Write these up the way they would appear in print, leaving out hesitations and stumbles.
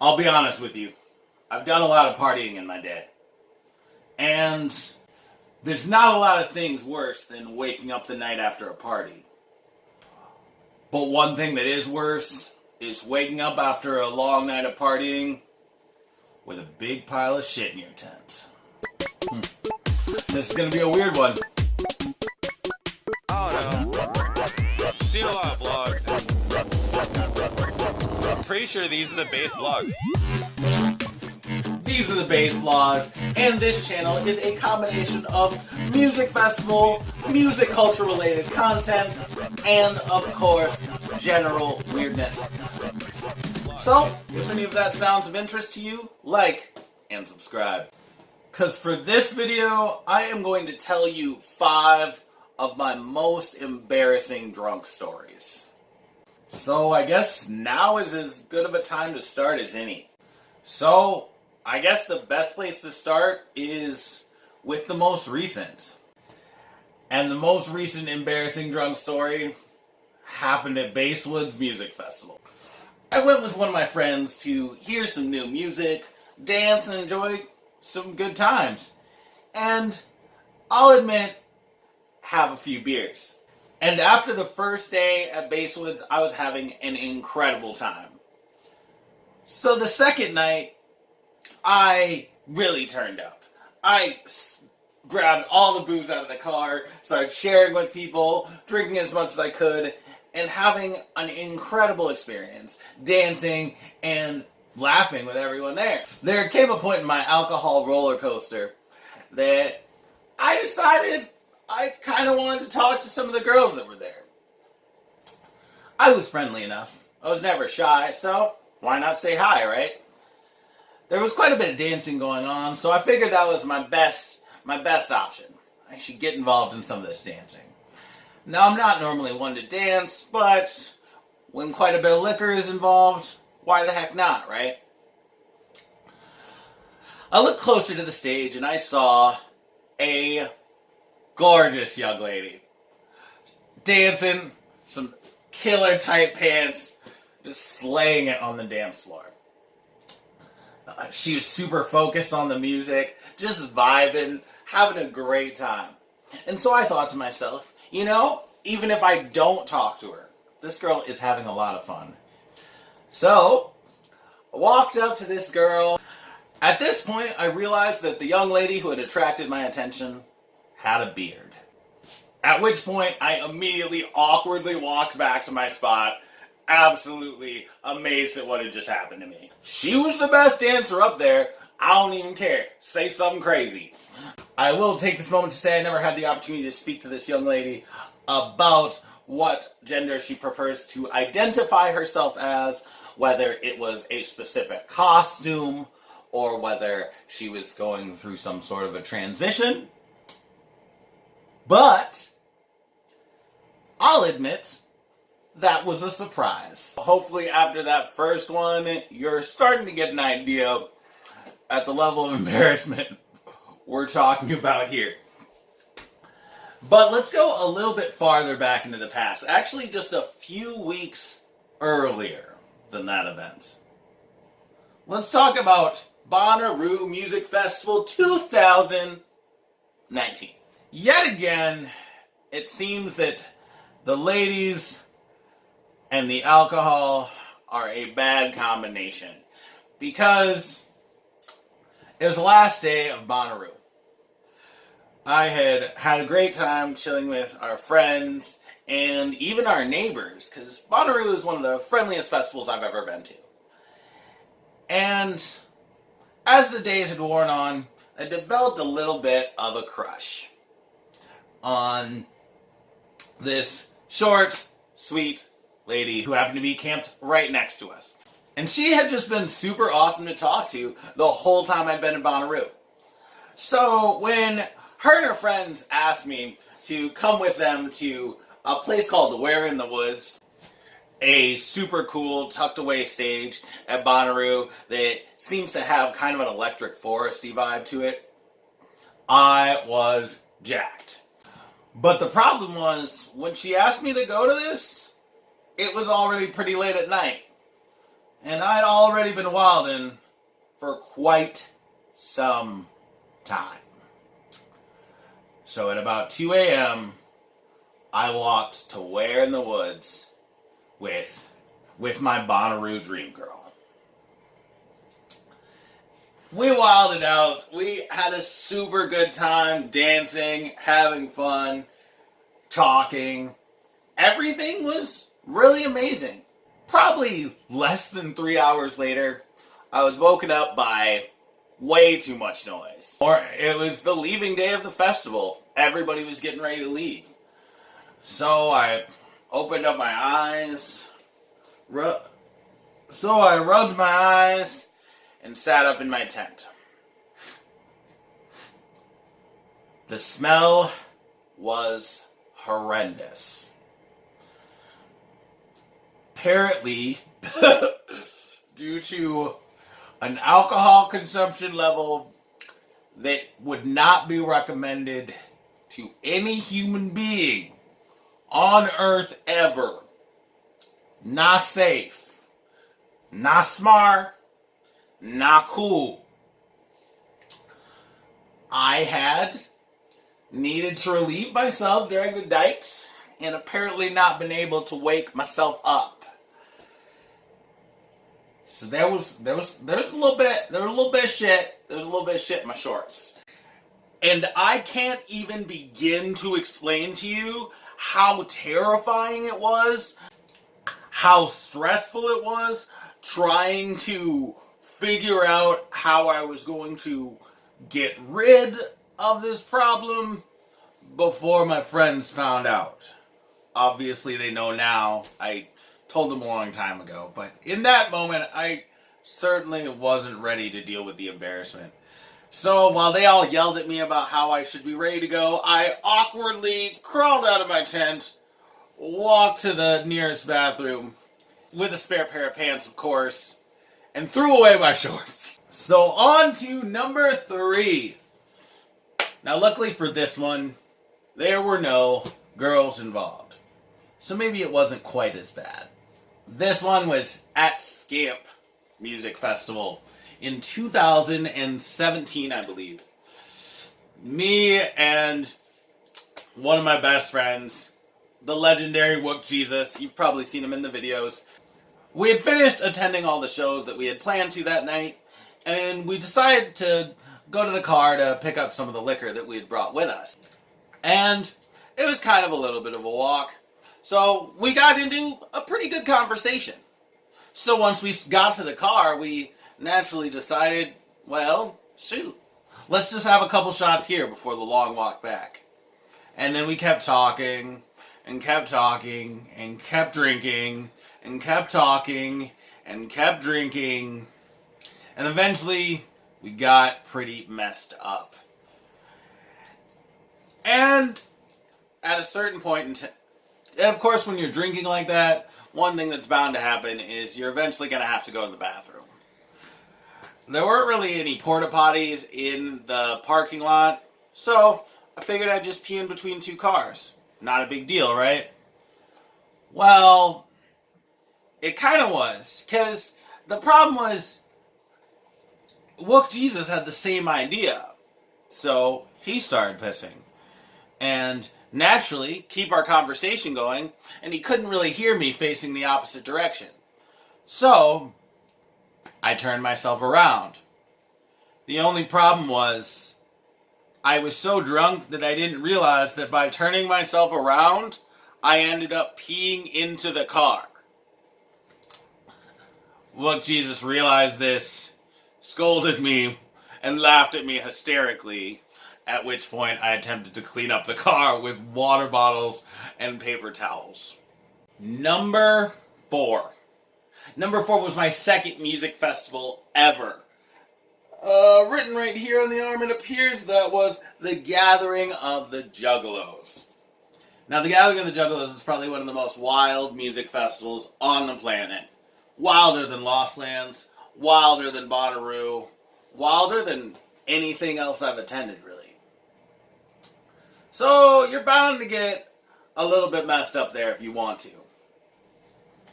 I'll be honest with you. I've done a lot of partying in my day. And there's not a lot of things worse than waking up the night after a party. But one thing that is worse is waking up after a long night of partying with a big pile of shit in your tent. This is going to be a weird one. I don't know. I've seen a lot of vlogs. I'm pretty sure these are the base vlogs. These are the base vlogs, and this channel is a combination of music festival, music culture related content, and of course, general weirdness. So, if any of that sounds of interest to you, like and subscribe. Because for this video, I am going to tell you 5 of my most embarrassing drunk stories. So I guess now is as good of a time to start as any. So, I guess the best place to start is with the most recent. And the most recent embarrassing drunk story happened at Basewoods Music Festival. I went with one of my friends to hear some new music, dance, and enjoy some good times. And I'll admit, have a few beers. And after the first day at Basewoods, I was having an incredible time. So the second night, I really turned up. I grabbed all the booze out of the car, started sharing with people, drinking as much as I could, and having an incredible experience, dancing and laughing with everyone there. There came a point in my alcohol roller coaster that I decided I kind of wanted to talk to some of the girls that were there. I was friendly enough. I was never shy, so why not say hi, right? There was quite a bit of dancing going on, so I figured that was my best option. I should get involved in some of this dancing. Now, I'm not normally one to dance, but when quite a bit of liquor is involved, why the heck not, right? I looked closer to the stage and I saw a gorgeous young lady dancing, some killer tight pants, just slaying it on the dance floor. She was super focused on the music, just vibing, having a great time. And so I thought to myself, you know, even if I don't talk to her, this girl is having a lot of fun. So, I walked up to this girl. At this point, I realized that the young lady who had attracted my attention had a beard. At which point, I immediately awkwardly walked back to my spot, absolutely amazed at what had just happened to me. She was the best dancer up there. I don't even care. Say something crazy. I will take this moment to say I never had the opportunity to speak to this young lady about what gender she prefers to identify herself as, whether it was a specific costume or whether she was going through some sort of a transition. But I'll admit, that was a surprise. Hopefully after that first one, you're starting to get an idea at the level of embarrassment we're talking about here. But let's go a little bit farther back into the past. Actually, just a few weeks earlier than that event. Let's talk about Bonnaroo Music Festival 2019. Yet again, it seems that the ladies and the alcohol are a bad combination. Because it was the last day of Bonnaroo. I had a great time chilling with our friends and even our neighbors, because Bonnaroo is one of the friendliest festivals I've ever been to. And as the days had worn on, I developed a little bit of a crush on this short, sweet lady who happened to be camped right next to us. And she had just been super awesome to talk to the whole time I'd been in Bonnaroo. So when her and her friends asked me to come with them to a place called Where in the Woods, a super cool tucked away stage at Bonnaroo that seems to have kind of an electric foresty vibe to it, I was jacked. But the problem was, when she asked me to go to this, it was already pretty late at night. And I'd already been wilding for quite some time. So at about 2 a.m., I walked to Where in the Woods with my Bonnaroo dream girl. We wilded out. We had a super good time dancing, having fun, talking. Everything was really amazing. Probably less than 3 hours later, I was woken up by way too much noise. Or it was the leaving day of the festival. Everybody was getting ready to leave. So I opened up my eyes. So I rubbed my eyes and sat up in my tent. The smell was horrendous. Apparently, due to an alcohol consumption level that would not be recommended to any human being on earth ever. Not safe. Not smart. Not cool. I had needed to relieve myself during the night and apparently not been able to wake myself up. So there was a little bit of shit. There was a little bit of shit in my shorts. And I can't even begin to explain to you how terrifying it was, how stressful it was, trying to figure out how I was going to get rid of this problem before my friends found out. Obviously, they know now. I told them a long time ago, but in that moment, I certainly wasn't ready to deal with the embarrassment. So while they all yelled at me about how I should be ready to go, I awkwardly crawled out of my tent, walked to the nearest bathroom, with a spare pair of pants, of course, and threw away my shorts. So on to number 3. Now luckily for this one, there were no girls involved. So maybe it wasn't quite as bad. This one was at Scamp Music Festival in 2017, I believe. Me and one of my best friends, the legendary Wook Jesus, you've probably seen him in the videos. We had finished attending all the shows that we had planned to that night, and we decided to go to the car to pick up some of the liquor that we had brought with us. And it was kind of a little bit of a walk, so we got into a pretty good conversation. So once we got to the car, we naturally decided, well, shoot, let's just have a couple shots here before the long walk back. And then we kept talking, and kept talking, and kept drinking, and kept talking, and kept drinking, and eventually we got pretty messed up. And at a certain point and of course when you're drinking like that, one thing that's bound to happen is you're eventually going to have to go to the bathroom. There weren't really any porta potties in the parking lot, so I figured I'd just pee in between 2 cars. Not a big deal, right? Well, it kind of was, because the problem was Wook Jesus had the same idea, so he started pissing. And naturally, keep our conversation going, and he couldn't really hear me facing the opposite direction. So I turned myself around. The only problem was I was so drunk that I didn't realize that by turning myself around, I ended up peeing into the car. Look, Jesus realized this, scolded me, and laughed at me hysterically, at which point I attempted to clean up the car with water bottles and paper towels. Number 4. Number 4 was my second music festival ever. Written right here on the arm, it appears that was the Gathering of the Juggalos. Now, the Gathering of the Juggalos is probably one of the most wild music festivals on the planet. Wilder than Lost Lands, wilder than Bonnaroo, wilder than anything else I've attended, really. So, you're bound to get a little bit messed up there if you want to.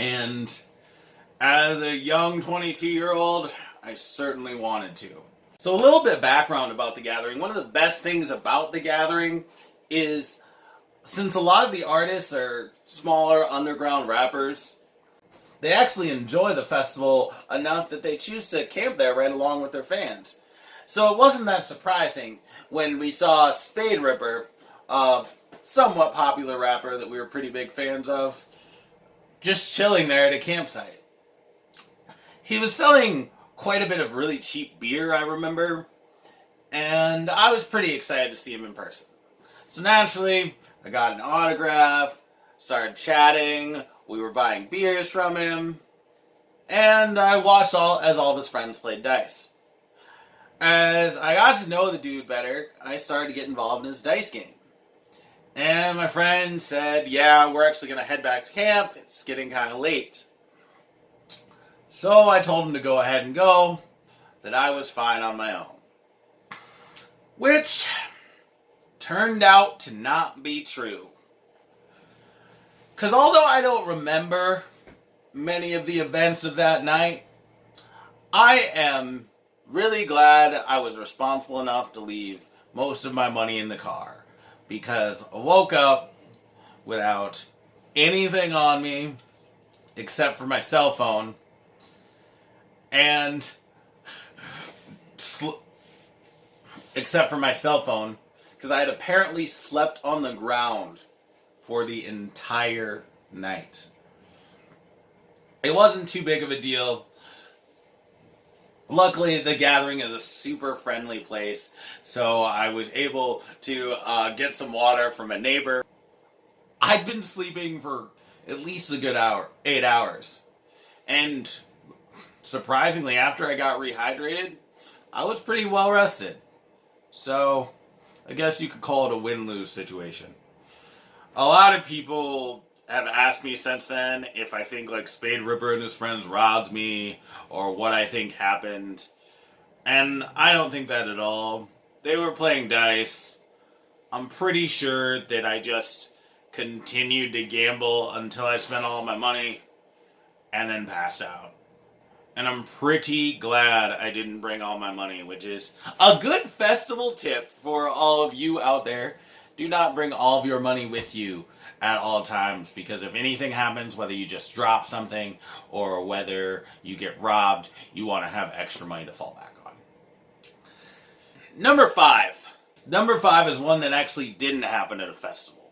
And As a young 22-year-old, I certainly wanted to. So a little bit of background about the gathering. One of the best things about the gathering is, since a lot of the artists are smaller underground rappers, they actually enjoy the festival enough that they choose to camp there right along with their fans. So it wasn't that surprising when we saw Spade Ripper, a somewhat popular rapper that we were pretty big fans of, just chilling there at a campsite. He was selling quite a bit of really cheap beer, I remember, and I was pretty excited to see him in person. So naturally, I got an autograph, started chatting, we were buying beers from him, and I watched as all of his friends played dice. As I got to know the dude better, I started to get involved in his dice game. And my friend said, yeah, we're actually going to head back to camp, it's getting kind of late. So I told him to go ahead and go, that I was fine on my own. Which turned out to not be true. Because although I don't remember many of the events of that night, I am really glad I was responsible enough to leave most of my money in the car. Because I woke up without anything on me except for my cell phone. And except for my cell phone, because I had apparently slept on the ground for the entire night. It wasn't too big of a deal. Luckily, the gathering is a super friendly place, so I was able to get some water from a neighbor. I'd been sleeping for at least a good 8 hours. And surprisingly, after I got rehydrated, I was pretty well rested. So, I guess you could call it a win-lose situation. A lot of people have asked me since then if I think like Spade Ripper and his friends robbed me or what I think happened. And I don't think that at all. They were playing dice. I'm pretty sure that I just continued to gamble until I spent all my money and then passed out. And I'm pretty glad I didn't bring all my money, which is a good festival tip for all of you out there. Do not bring all of your money with you at all times, because if anything happens, whether you just drop something or whether you get robbed, you want to have extra money to fall back on. Number 5. Number 5 is one that actually didn't happen at a festival.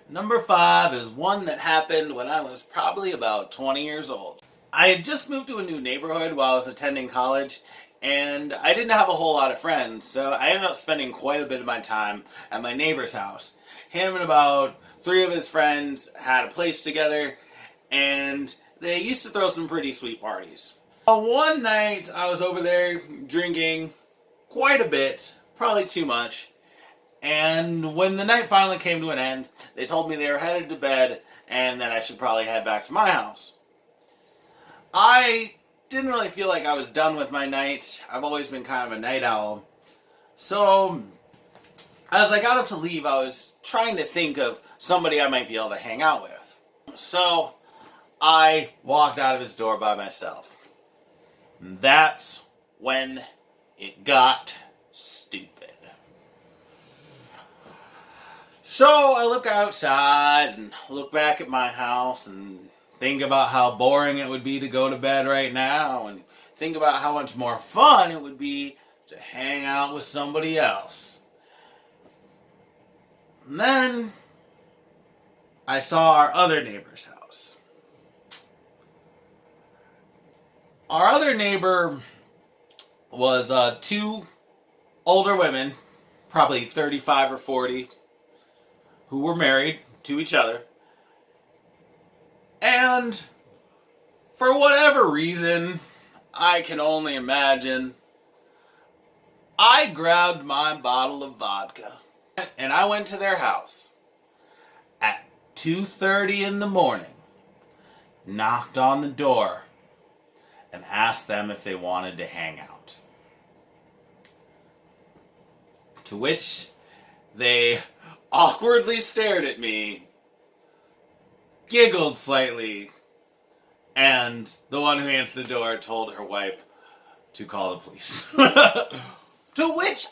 Number 5 is one that happened when I was probably about 20 years old. I had just moved to a new neighborhood while I was attending college, and I didn't have a whole lot of friends, so I ended up spending quite a bit of my time at my neighbor's house. Him and about 3 of his friends had a place together, and they used to throw some pretty sweet parties. One night, I was over there drinking quite a bit, probably too much, and when the night finally came to an end, they told me they were headed to bed, and that I should probably head back to my house. I didn't really feel like I was done with my night. I've always been kind of a night owl. So, as I got up to leave, I was trying to think of somebody I might be able to hang out with. So, I walked out of his door by myself. And that's when it got stupid. So, I look outside and look back at my house and think about how boring it would be to go to bed right now, and think about how much more fun it would be to hang out with somebody else. And then I saw our other neighbor's house. Our other neighbor was 2 older women, probably 35 or 40, who were married to each other. And for whatever reason, I can only imagine, I grabbed my bottle of vodka and I went to their house at 2:30 in the morning, knocked on the door, and asked them if they wanted to hang out. To which they awkwardly stared at me, giggled slightly, And the one who answered the door told her wife to call the police. To which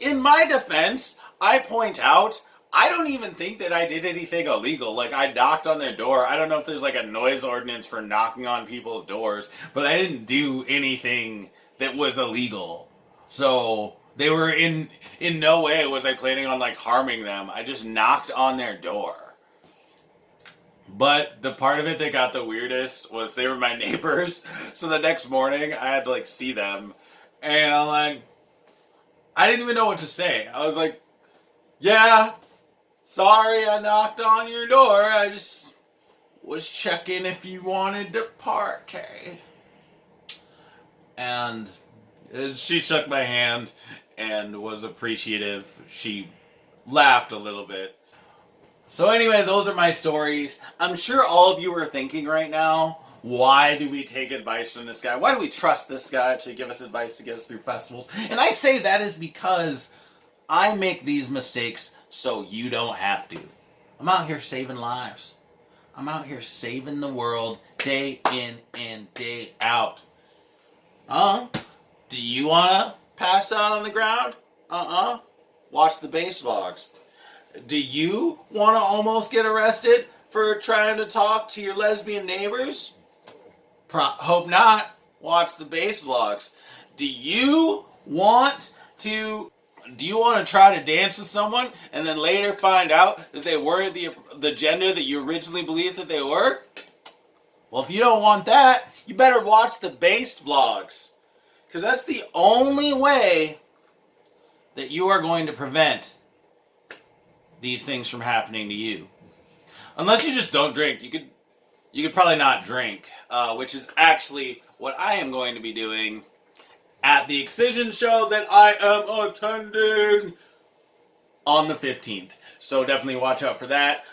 in my defense, I point out, I don't even think that I did anything illegal. Like, I knocked on their door. I don't know if there's like a noise ordinance for knocking on people's doors, but I didn't do anything that was illegal. So they were in no way was I planning on like harming them. I just knocked on their door. But the part of it that got the weirdest was they were my neighbors. So the next morning I had to like see them. And I'm like, I didn't even know what to say. I was like, yeah, sorry I knocked on your door. I just was checking if you wanted to party. And she shook my hand and was appreciative. She laughed a little bit. So anyway, those are my stories. I'm sure all of you are thinking right now, why do we take advice from this guy? Why do we trust this guy to give us advice to get us through festivals? And I say that is because I make these mistakes so you don't have to. I'm out here saving lives. I'm out here saving the world day in and day out. Do you want to pass out on the ground? Watch the bass vlogs. Do you want to almost get arrested for trying to talk to your lesbian neighbors? Hope not. Watch the bass vlogs. Do you want to try to dance with someone and then later find out that they weren't the gender that you originally believed that they were? Well, if you don't want that, you better watch the bass vlogs. Because that's the only way that you are going to prevent these things from happening to you. Unless you just don't drink. You could probably not drink, which is actually what I am going to be doing at the Excision show that I am attending on the 15th. So definitely watch out for that.